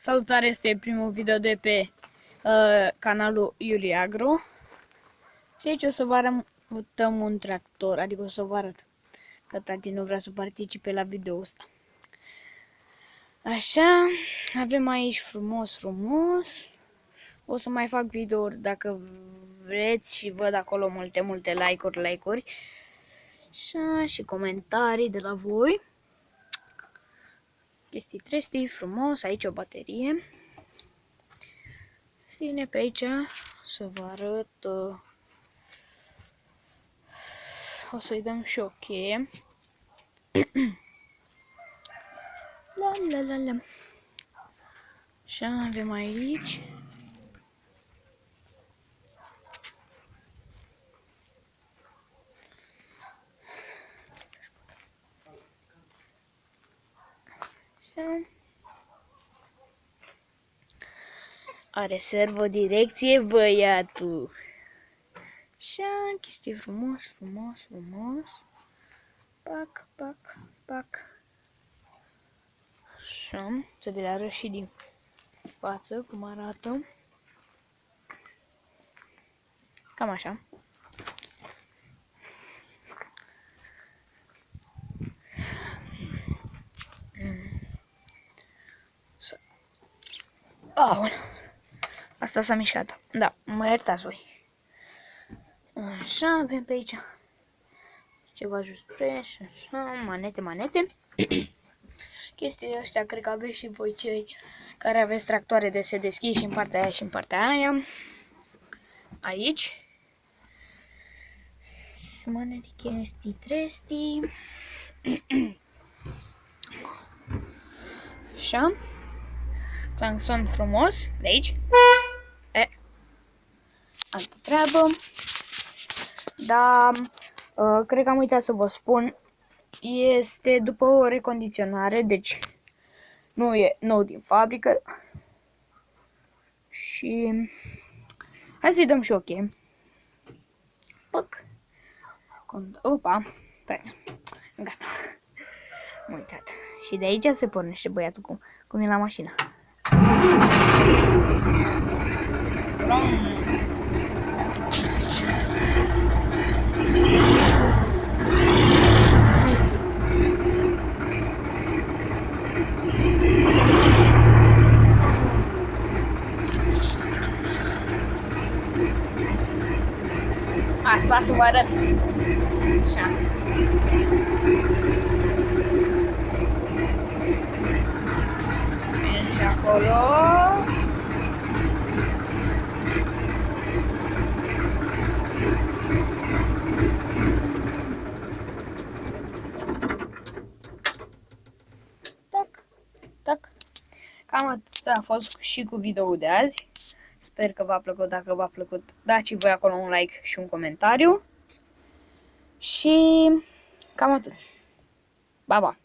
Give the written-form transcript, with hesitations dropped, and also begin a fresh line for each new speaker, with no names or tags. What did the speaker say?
Salutare, este primul video de pe canalul Iulie Agro. Și aici o să vă arătăm un tractor, adică o să vă arăt că tati nu vrea să participe la video ăsta. Așa, avem aici frumos. O să mai fac videouri dacă vreți și văd acolo multe like-uri. Așa, și comentarii de la voi. Chestii frumos, aici o baterie. Bine, pe aici să vă arăt, o să-i dăm și o cheie. La. Așa, avem aici. Așa. Are servo-direcție băiatul. Așa, chestii frumos. Pac. Așa, să vi le arăt și din față cum arată. Cam așa. Asta s-a mișcat. Da, mă iertați voi. Așa, avem pe aici ceva just fresh, așa, manete. Chestiile astea cred că aveți și voi cei care aveți tractoare de se deschid și în partea aia și în partea aia. Aici. Manete, chestii. Așa. Claxon frumos, de aici. Altă treabă. Da, cred că am uitat să vă spun. Este după o recondiționare, deci nu e nou din fabrică. Și hai să-i dăm și o cheie. Opa, stați, gata, am uitat. Și de aici se pornește băiatul cum e la mașină. Asta să vă arăt. Așa. Și acolo. Tac. Cam atât a fost și cu videoul de azi. Sper că v-a plăcut. Dacă v-a plăcut, dați și voi acolo un like și un comentariu. Și cam atât. Pa!